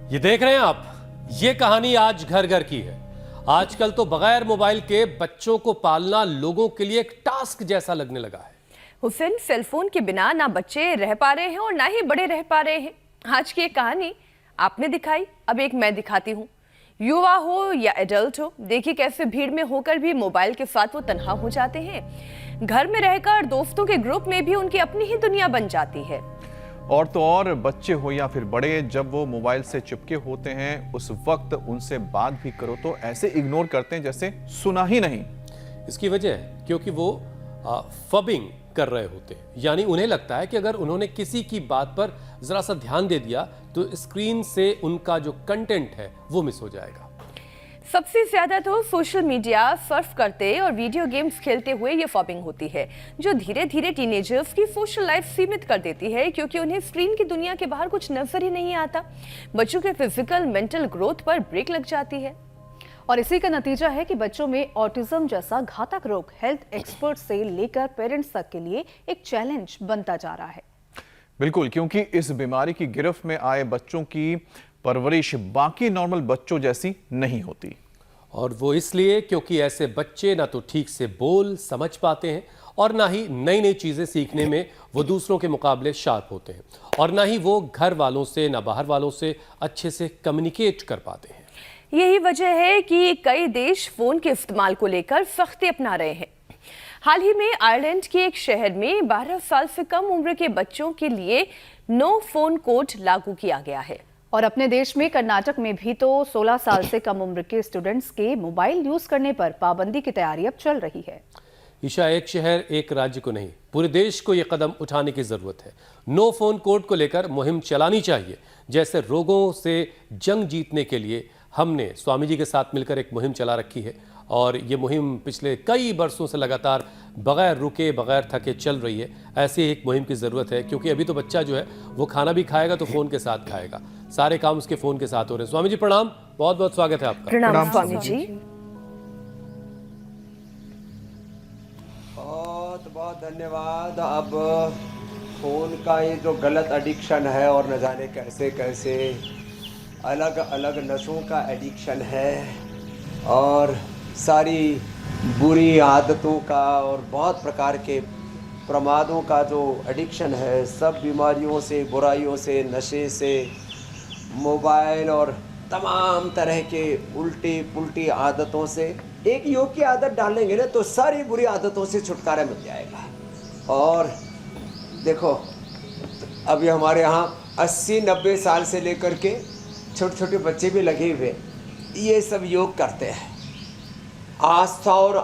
ये देख रहे हैं आप, ये कहानी आज घर घर की है। आजकल तो बगैर मोबाइल के बच्चों को पालना लोगों के लिए एक टास्क जैसा लगने लगा है। हुसैन, सेलफोन के बिना ना बच्चे रह पा रहे हैं और ना ही बड़े रह पा रहे हैं। आज की एक कहानी आपने दिखाई, अब एक मैं दिखाती हूँ। युवा हो या एडल्ट हो, देखिए कैसे भीड़ में होकर भी मोबाइल के साथ वो तन्हा हो जाते हैं। घर में रहकर दोस्तों के ग्रुप में भी उनकी अपनी ही दुनिया बन जाती है। और तो और बच्चे हो या फिर बड़े, जब वो मोबाइल से चिपके होते हैं उस वक्त उनसे बात भी करो तो ऐसे इग्नोर करते हैं जैसे सुना ही नहीं। इसकी वजह है क्योंकि वो फबिंग कर रहे होते हैं, यानी उन्हें लगता है कि अगर उन्होंने किसी की बात पर जरा सा ध्यान दे दिया तो स्क्रीन से उनका जो कंटेंट है वो मिस हो जाएगा। सबसे ज्यादा तो सोशल मीडिया सर्फ करते और वीडियो गेम्स खेलते हुए ये फॉबिंग होती है, जो धीरे धीरे टीनेजर्स की सोशल लाइफ सीमित कर देती है, क्योंकि उन्हें स्क्रीन की दुनिया के बाहर कुछ नजर ही नहीं आता। बच्चों के फिजिकल मेंटल ग्रोथ पर ब्रेक लग जाती है और इसी का नतीजा है कि बच्चों में ऑटिज्म जैसा घातक रोग हेल्थ एक्सपर्ट से लेकर पेरेंट्स तक के लिए एक चैलेंज बनता जा रहा है। बिल्कुल, क्योंकि इस बीमारी की गिरफ्त में आए बच्चों की परवरिश बाकी नॉर्मल बच्चों जैसी नहीं होती। और वो इसलिए क्योंकि ऐसे बच्चे ना तो ठीक से बोल समझ पाते हैं और ना ही नई नई चीजें सीखने में वो दूसरों के मुकाबले शार्प होते हैं, और ना ही वो घर वालों से ना बाहर वालों से अच्छे से कम्युनिकेट कर पाते हैं। यही वजह है कि कई देश फोन के इस्तेमाल को लेकर सख्ती अपना रहे हैं। हाल ही में आयरलैंड के एक शहर में 12 साल से कम उम्र के बच्चों के लिए नो फोन कोड लागू किया गया है। और अपने देश में कर्नाटक में भी तो 16 साल से कम उम्र के स्टूडेंट्स के मोबाइल यूज करने पर पाबंदी की तैयारी अब चल रही है। ईशा, एक शहर एक राज्य को नहीं, पूरे देश को ये कदम उठाने की जरूरत है। नो फोन कोड को लेकर मुहिम चलानी चाहिए। जैसे रोगों से जंग जीतने के लिए हमने स्वामी जी के साथ मिलकर एक मुहिम चला रखी है, और ये मुहिम पिछले कई बरसों से लगातार बगैर रुके बगैर थके चल रही है। ऐसी एक मुहिम की ज़रूरत है, क्योंकि अभी तो बच्चा जो है वो खाना भी खाएगा तो फ़ोन के साथ खाएगा, सारे काम उसके फ़ोन के साथ हो रहे हैं। स्वामी जी प्रणाम, बहुत बहुत स्वागत है आपका। प्रणाम स्वामी जी। बहुत बहुत धन्यवाद। अब फ़ोन का ये जो गलत एडिक्शन है, और न जाने कैसे कैसे अलग अलग नशों का एडिक्शन है, और सारी बुरी आदतों का और बहुत प्रकार के प्रमादों का जो एडिक्शन है, सब बीमारियों से, बुराइयों से, नशे से, मोबाइल और तमाम तरह के उल्टी पुल्टी आदतों से एक योग की आदत डालेंगे ना तो सारी बुरी आदतों से छुटकारा मिल जाएगा। और देखो, अभी हमारे यहाँ 80-90 साल से लेकर के छोटे छोटे बच्चे भी लगे हुए, ये सब योग करते हैं आस्था और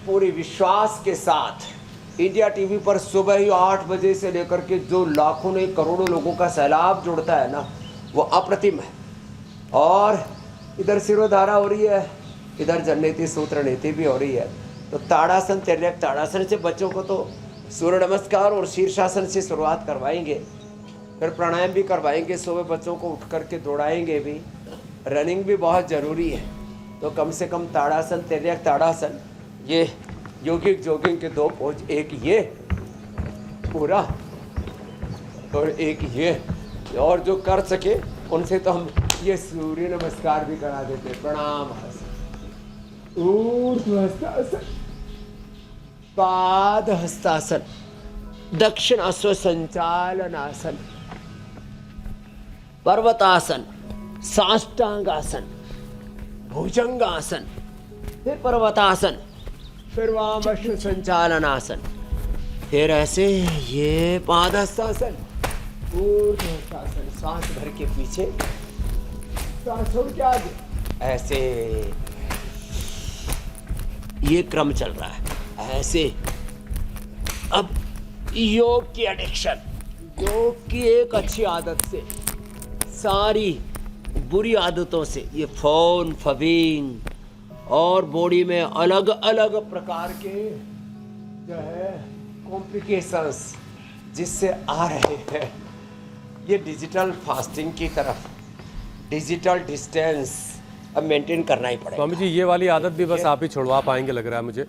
पूरी विश्वास के साथ। इंडिया टीवी पर सुबह ही 8 बजे से लेकर के जो लाखों नहीं करोड़ों लोगों का सैलाब जुड़ता है ना, वो अप्रतिम है। और इधर सिरोधारा हो रही है, इधर जननेति सूत्र नीति भी हो रही है। तो ताड़ासन, तिर्यक ताड़ासन से बच्चों को तो सूर्य नमस्कार और शीर्षासन से शुरुआत करवाएंगे, फिर प्राणायाम भी करवाएंगे, सुबह बच्चों को उठ करके दौड़ाएंगे भी। रनिंग भी बहुत ज़रूरी है, तो कम से कम ताड़ासन, तिर्यक ताड़ासन, ये योगिक जोगिंग के 2 पोज, एक ये पूरा और एक ये, और जो कर सके उनसे तो हम ये सूर्य नमस्कार भी करा देते। प्रणाम हस्त, ऊर्ध्व हस्तासन, पाद हस्तासन, दक्षिण अश्व संचालनासन, पर्वतासन, साष्टांगासन, भुजंगासन, फिर पर्वतासन, फिर वामश्व संचालनासन, फिर ऐसे ये पादहस्तासन, ऊर्ध्वहस्तासन, सांस भर के पीछे, सांस छोड़ के आगे, ऐसे ये क्रम चल रहा है ऐसे। अब योग की एडिक्शन, योग की एक अच्छी आदत से सारी बुरी आदतों से, ये फोन, फबिंग और बॉडी में अलग अलग प्रकार के जो है कॉम्प्लिकेशंस जिससे आ रहे हैं, ये डिजिटल फास्टिंग की तरफ, डिजिटल डिस्टेंस अब मेंटेन करना ही पड़ेगा। स्वामी जी, ये वाली आदत भी बस आप ही छुड़वा पाएंगे लग रहा है मुझे।